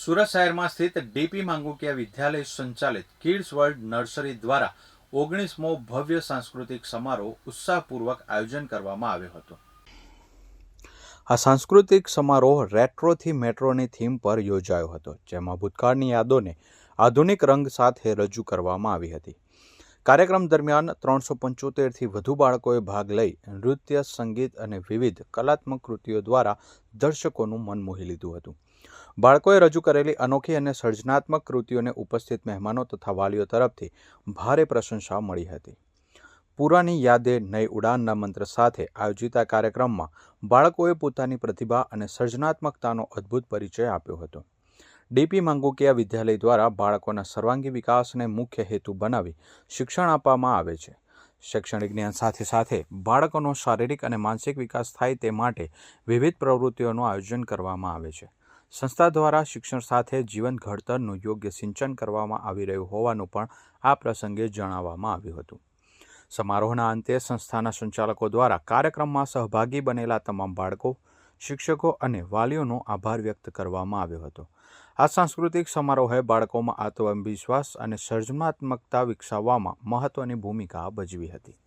સુરત શહેરમાં સ્થિત ડીપી માંગુકિયા વિદ્યાલય સંચાલિત કિડ્સ વર્લ્ડ નર્સરી દ્વારા 19મો ભવ્ય સાંસ્કૃતિક સમારોહ ઉત્સાહપૂર્વક આયોજન કરવામાં આવ્યો હતો। આ સાંસ્કૃતિક સમારોહ રેટ્રોથી મેટ્રોની થીમ પર યોજાયો હતો, જેમાં ભૂતકાળની યાદોને આધુનિક રંગ સાથે રજૂ કરવામાં આવી હતી। કાર્યક્રમ દરમિયાન 375થી વધુ બાળકોએ ભાગ લઈ નૃત્ય, સંગીત અને વિવિધ કલાત્મક કૃતિઓ દ્વારા દર્શકોનું મન મોહી લીધું હતું। બાળકોએ રજૂ કરેલી અનોખી અને સર્જનાત્મક કૃતિઓને ઉપસ્થિત મહેમાનો તથા વાલીઓ તરફથી ભારે પ્રશંસા મળી હતી। પુરાની યાદે નઈ ઉડાનના મંત્ર સાથે આયોજિત આ કાર્યક્રમમાં બાળકોએ પોતાની પ્રતિભા અને સર્જનાત્મકતાનો અદ્ભુત પરિચય આપ્યો હતો। ડીપી માંગુકિયા વિદ્યાલય દ્વારા બાળકોના સર્વાંગી વિકાસને મુખ્ય હેતુ બનાવી શિક્ષણ આપવામાં આવે છે। શૈક્ષણિક જ્ઞાન સાથે સાથે બાળકોનો શારીરિક અને માનસિક વિકાસ થાય તે માટે વિવિધ પ્રવૃત્તિઓનું આયોજન કરવામાં આવે છે। સંસ્થા દ્વારા શિક્ષણ સાથે જીવન ઘડતરનું યોગ્ય સિંચન કરવામાં આવી રહ્યું હોવાનું પણ આ પ્રસંગે જણાવવામાં આવ્યું હતું। સમારોહના અંતે સંસ્થાના સંચાલકો દ્વારા કાર્યક્રમમાં સહભાગી બનેલા તમામ બાળકો, શિક્ષકો અને વાલીઓનો આભાર વ્યક્ત કરવામાં આવ્યો હતો। આ સાંસ્કૃતિક સમારોહે બાળકોમાં આત્મવિશ્વાસ અને સર્જનાત્મકતા વિકસાવવામાં મહત્વની ભૂમિકા ભજવી હતી।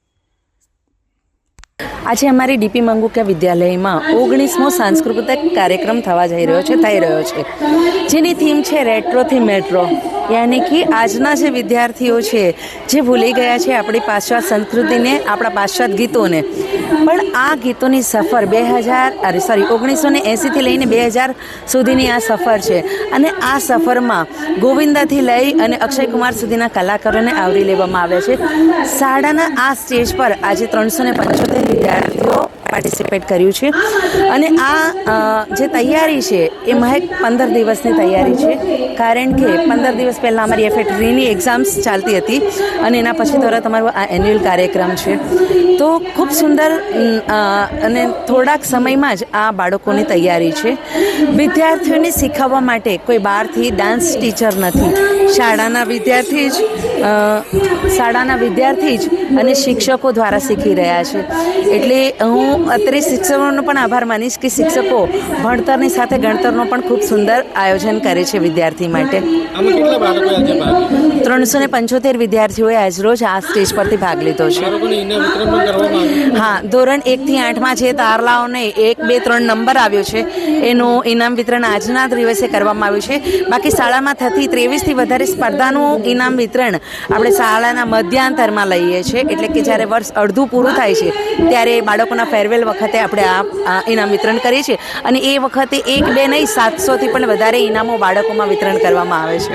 આજે અમારી ડીપી માંગુકિયા વિદ્યાલયમાં 19મો સાંસ્કૃતિક કાર્યક્રમ થઈ રહ્યો છે, જેની થીમ છે રેટ્રોથી મેટ્રો। યાની કે આજના જે વિદ્યાર્થીઓ છે જે ભૂલી ગયા છે આપણી પાશ્ચાત્ય સંસ્કૃતિને, આપણા પાશ્ચાત્ય ગીતોને, પણ આ ગીતોની સફર 1980થી લઈને 2000 સુધીની આ સફર છે અને આ સફરમાં ગોવિંદાથી લઈ અને અક્ષય કુમાર સુધીના કલાકારોને આવરી લેવામાં આવ્યા છે। શાળાના આ સ્ટેજ પર આજે 375 વિદ્યાર્થીઓ પાર્ટિસિપેટ કર્યું છે અને આ જે તૈયારી છે એ મહેક 15 દિવસની તૈયારી છે, કારણ કે 15 દિવસ પહેલાં અમારી એફએટરીની એક્ઝામ્સ ચાલતી હતી અને એના પછી તરત અમારો આ એન્યુઅલ કાર્યક્રમ છે। તો ખૂબ સુંદર અને થોડાક સમયમાં જ આ બાળકોની તૈયારી છે। વિદ્યાર્થીઓને શીખવવા માટે કોઈ બહારથી ડાન્સ ટીચર નથી, શાળાના વિદ્યાર્થી જ અને શિક્ષકો દ્વારા શીખી રહ્યા છે। એટલે હું અત્યારે શિક્ષકોનો પણ આભાર માનીશ કે શિક્ષકો ભણતરની સાથે ગણતરનો પણ ખૂબ સુંદર આયોજન કરે છે વિદ્યાર્થી માટે। 375 વિદ્યાર્થીઓએ આજરોજ આ સ્ટેજ પરથી ભાગ લીધો છે। હા, ધોરણ 1થી 8માં જે તારલાઓને 1, 2, 3 નંબર આવ્યો છે એનું ઇનામ વિતરણ આજના દિવસે કરવામાં આવ્યું છે। બાકી શાળામાં થતી 23થી વધારે સ્પર્ધાનું ઇનામ વિતરણ આપણે શાળાના મધ્યાંતરમાં લઈએ છીએ, એટલે કે જ્યારે વર્ષ અડધું પૂરું થાય છે ત્યારે બાળકોના ફેરવેલ વખતે આપણે આ ઇનામ વિતરણ કરીએ છીએ અને એ વખતે 1, 2 નહીં 700થી પણ વધારે ઇનામો બાળકોમાં વિતરણ કરવામાં આવે છે।